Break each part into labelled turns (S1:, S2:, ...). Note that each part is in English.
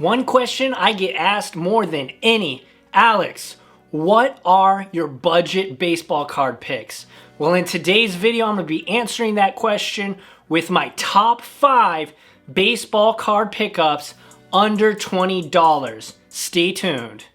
S1: One question I get asked more than any, Alex, what are your budget baseball card picks? Well, in today's video, I'm going to be answering that question with my top 5 baseball card pickups under $20. Stay tuned.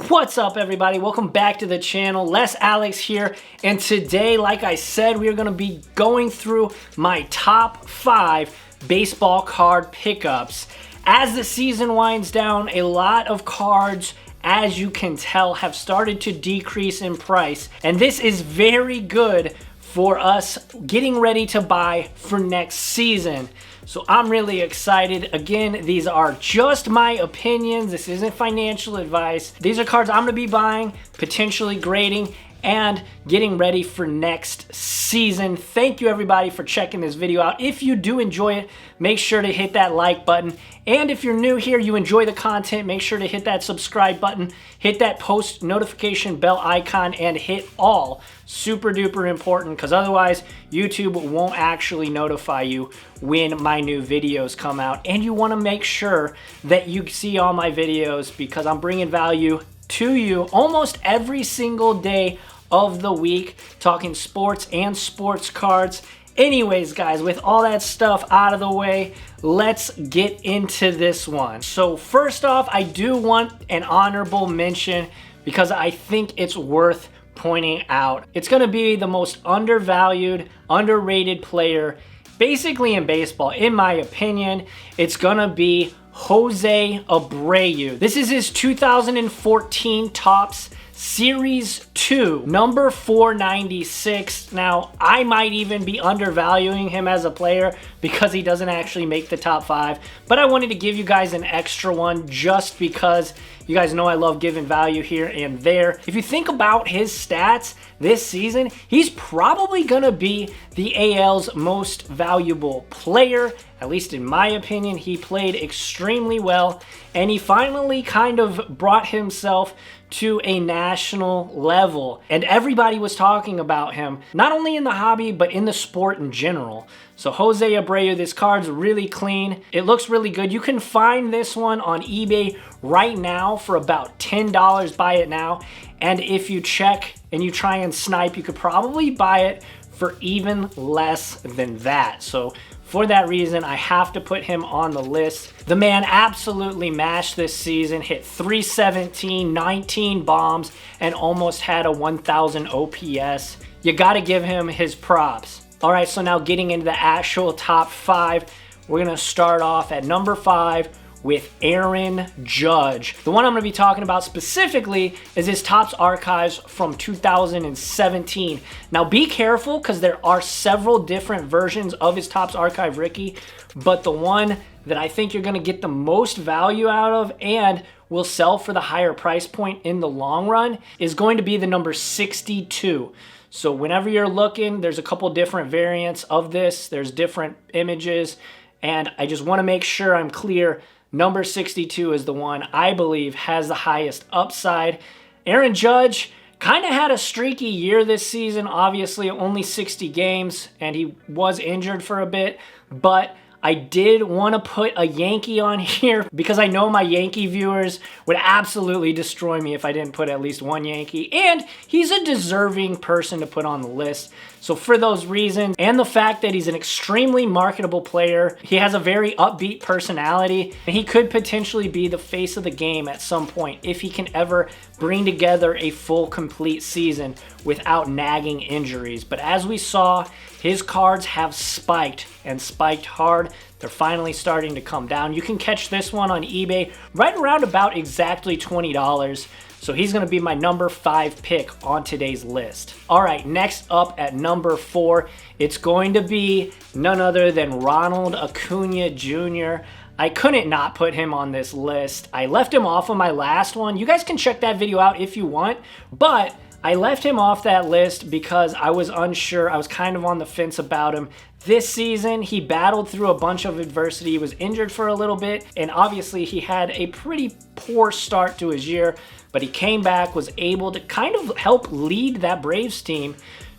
S1: What's up, everybody? Welcome back to the channel. Les Alex here, and today, like I said, we are going to be going through my top 5 baseball card pickups. As the season winds down, a lot of cards, as you can tell, have started to decrease in price, and this is very good for us getting ready to buy for next season. So I'm really excited. Again, these are just my opinions. This isn't financial advice. These are cards I'm going to be buying, potentially grading, and getting ready for next season. Thank you, everybody, for checking this video out. If you do enjoy it, make sure to hit that like button. And if you're new here, you enjoy the content, make sure to hit that subscribe button, hit that post notification bell icon, and hit all. Super duper important, because otherwise YouTube won't actually notify you when my new videos come out. And you want to make sure that you see all my videos, because I'm bringing value to you almost every single day of the week, talking sports and sports cards. Anyways, guys, with all that stuff out of the way, let's get into this one. So first off, I do want an honorable mention because I think it's worth pointing out. It's going to be the most undervalued, underrated player basically in baseball. In my opinion, it's going to be Jose Abreu. This is his 2014 Topps Series 2, number 496. Now, I might even be undervaluing him as a player because he doesn't actually make the top 5, but I wanted to give you guys an extra one just because you guys know I love giving value here and there. If you think about his stats this season, he's probably gonna be the AL's most valuable player. At least in my opinion, he played extremely well, and he finally kind of brought himself to a national level. And everybody was talking about him, not only in the hobby, but in the sport in general. So Jose Abreu, this card's really clean. It looks really good. You can find this one on eBay right now for about $10. Buy it now. And if you check and you try and snipe, you could probably buy it for even less than that. So for that reason, I have to put him on the list. The man absolutely mashed this season, hit .317, 19 bombs, and almost had a 1,000 OPS. You gotta give him his props. All right, so now getting into the actual top 5, we're gonna start off at number 5 with Aaron Judge. The one I'm gonna be talking about specifically is his Topps Archives from 2017. Now be careful, because there are several different versions of his Topps Archive rookie, but the one that I think you're gonna get the most value out of and will sell for the higher price point in the long run is going to be the number 62. So whenever you're looking, there's a couple different variants of this. There's different images, and I just wanna make sure I'm clear. Number 62 is the one I believe has the highest upside. Aaron Judge kind of had a streaky year this season. Obviously, only 60 games, and he was injured for a bit. But I did want to put a Yankee on here because I know my Yankee viewers would absolutely destroy me if I didn't put at least one Yankee. And he's a deserving person to put on the list. So for those reasons, and the fact that he's an extremely marketable player, he has a very upbeat personality, and he could potentially be the face of the game at some point if he can ever bring together a full, complete season without nagging injuries. But as we saw, his cards have spiked, and spiked hard. They're finally starting to come down. You can catch this one on eBay right around about exactly $20. So he's going to be my number 5 pick on today's list. All right, next up at number 4, it's going to be none other than Ronald Acuna Jr. I couldn't not put him on this list. I left him off of my last one. You guys can check that video out if you want, but I left him off that list because I was unsure. I was kind of on the fence about him. This season, he battled through a bunch of adversity. He was injured for a little bit, and obviously he had a pretty poor start to his year, but he came back, was able to kind of help lead that Braves team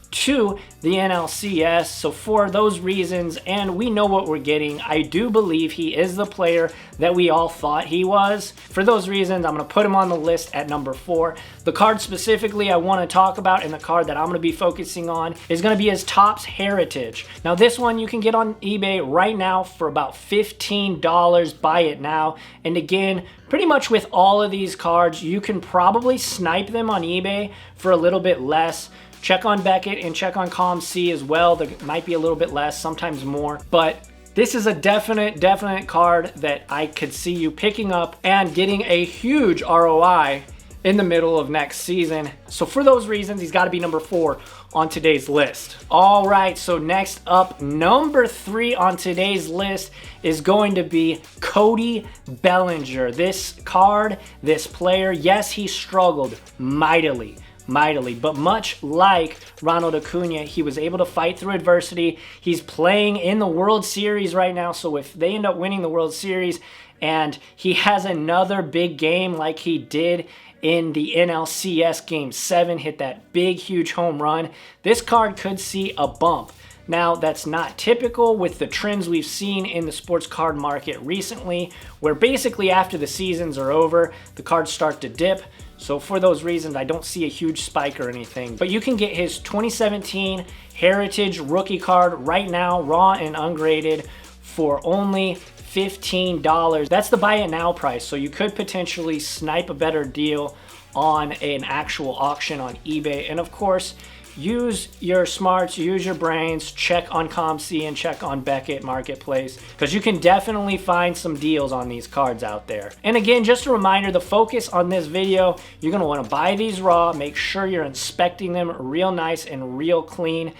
S1: to the NLCS. So for those reasons, and we know what we're getting, I do believe he is the player that we all thought he was. For those reasons, I'm going to put him on the list at number 4. The card specifically I want to talk about, and the card that I'm going to be focusing on, is going to be his Topps Heritage. Now this one you can get on eBay right now for about $15. Buy it now. And again, pretty much with all of these cards, you can probably snipe them on eBay for a little bit less. Check on Beckett and check on ComC as well. There might be a little bit less, sometimes more, but this is a definite card that I could see you picking up and getting a huge ROI in the middle of next season. So for those reasons, he's got to be number 4 on today's list. All right, so next up, number 3 on today's list is going to be Cody Bellinger. This card, this player, yes, he struggled mightily, but much like Ronald Acuna, he was able to fight through adversity. He's playing in the World Series right now, so if they end up winning the World Series and he has another big game like he did in the NLCS Game 7, hit that big, huge home run, this card could see a bump. Now, that's not typical with the trends we've seen in the sports card market recently, where basically after the seasons are over, the cards start to dip. So for those reasons, I don't see a huge spike or anything. But you can get his 2017 Heritage rookie card right now, raw and ungraded, for only $15. That's the buy it now price. So you could potentially snipe a better deal on an actual auction on eBay. And of course, use your smarts, use your brains, check on ComC and check on Beckett Marketplace, because you can definitely find some deals on these cards out there. And again, just a reminder, the focus on this video, you're going to want to buy these raw, make sure you're inspecting them real nice and real clean.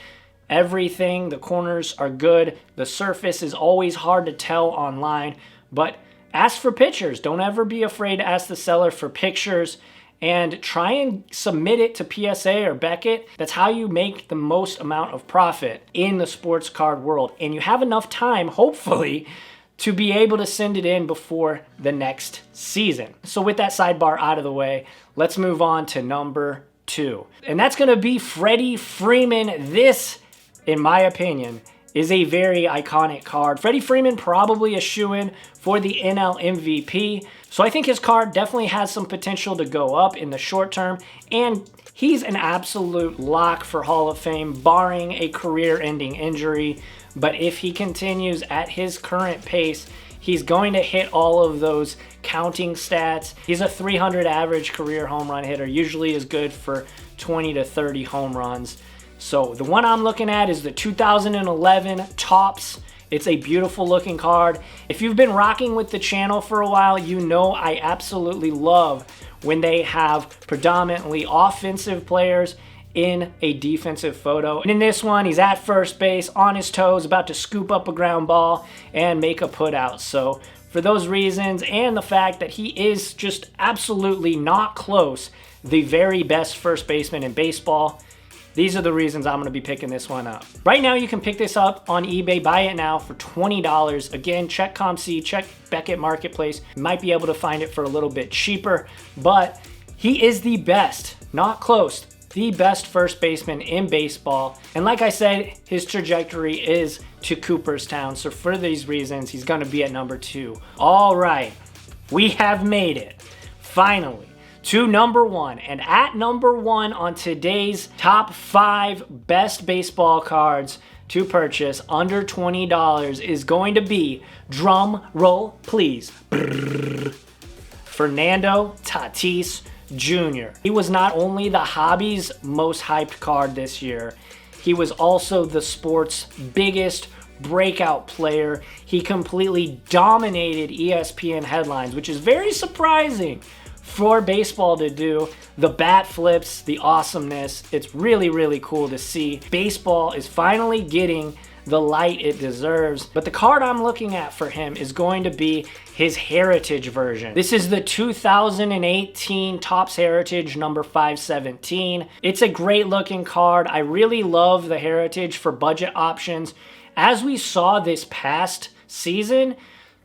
S1: Everything, the corners are good. The surface is always hard to tell online, but ask for pictures. Don't ever be afraid to ask the seller for pictures. And try and submit it to PSA or Beckett. That's how you make the most amount of profit in the sports card world. And you have enough time, hopefully, to be able to send it in before the next season. So with that sidebar out of the way, let's move on to number 2. And that's going to be Freddy Freeman. This, in my opinion, is a very iconic card. Freddy Freeman probably a shoo-in for the NL MVP. So I think his card definitely has some potential to go up in the short term, and he's an absolute lock for Hall of Fame, barring a career-ending injury. But if he continues at his current pace, he's going to hit all of those counting stats. He's a 300 average career home run hitter, usually is good for 20 to 30 home runs. So the one I'm looking at is the 2011 Topps. It's a beautiful looking card. If you've been rocking with the channel for a while, you know I absolutely love when they have predominantly offensive players in a defensive photo. And in this one, he's at first base, on his toes, about to scoop up a ground ball and make a put out. So for those reasons, and the fact that he is just absolutely not close, the very best first baseman in baseball, these are the reasons I'm going to be picking this one up. Right now, you can pick this up on eBay. Buy it now for $20. Again, check ComC, check Beckett Marketplace. You might be able to find it for a little bit cheaper, but he is the best, not close, the best first baseman in baseball. And like I said, his trajectory is to Cooperstown. So for these reasons, he's going to be at number 2. All right, we have made it, finally, to number 1. And at number 1 on today's top 5 best baseball cards to purchase under $20 is going to be, drum roll please, Fernando Tatis Jr. He was not only the hobby's most hyped card this year, he was also the sport's biggest breakout player. He completely dominated ESPN headlines, which is very surprising for baseball to do. The bat flips, the awesomeness, it's really, really cool to see. Baseball is finally getting the light it deserves. But the card I'm looking at for him is going to be his Heritage version. This is the 2018 Topps Heritage number 517. It's a great looking card. I really love the Heritage for budget options. As we saw this past season,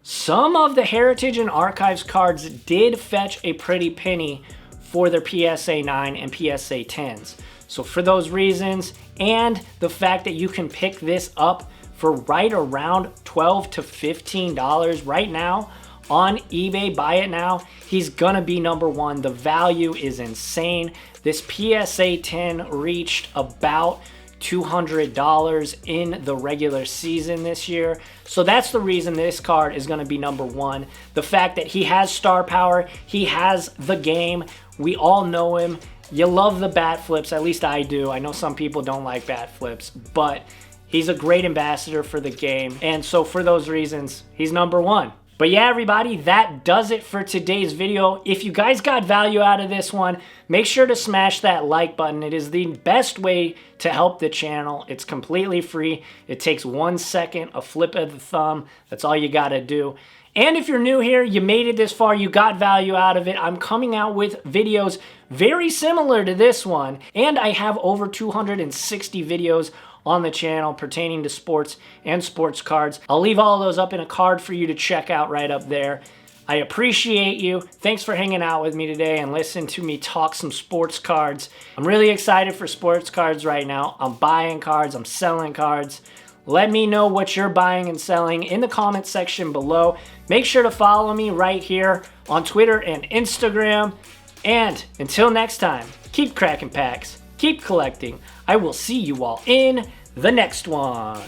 S1: some of the Heritage and Archives cards did fetch a pretty penny for their PSA 9 and PSA 10s. So for those reasons, and the fact that you can pick this up for right around $12 to $15 right now on eBay, buy it now, he's gonna be number one. The value is insane. This PSA 10 reached about $200 in the regular season this year. So that's the reason this card is going to be number one. The fact that he has star power, he has the game. We all know him. You love the bat flips, at least I do. I know some people don't like bat flips, but he's a great ambassador for the game. And so for those reasons, he's number one. But yeah, everybody, that does it for today's video. If you guys got value out of this one, make sure to smash that like button. It is the best way to help the channel. It's completely free. It takes 1 second, a flip of the thumb. That's all you gotta do. And if you're new here, you made it this far, you got value out of it, I'm coming out with videos very similar to this one. And I have over 260 videos on the channel pertaining to sports and sports cards. I'll leave all those up in a card for you to check out right up there. I appreciate you. Thanks for hanging out with me today and listen to me talk some sports cards. I'm really excited for sports cards right now. I'm buying cards, I'm selling cards. Let me know what you're buying and selling in the comment section below. Make sure to follow me right here on Twitter and Instagram. And until next time, keep cracking packs, keep collecting. I will see you all in the next one.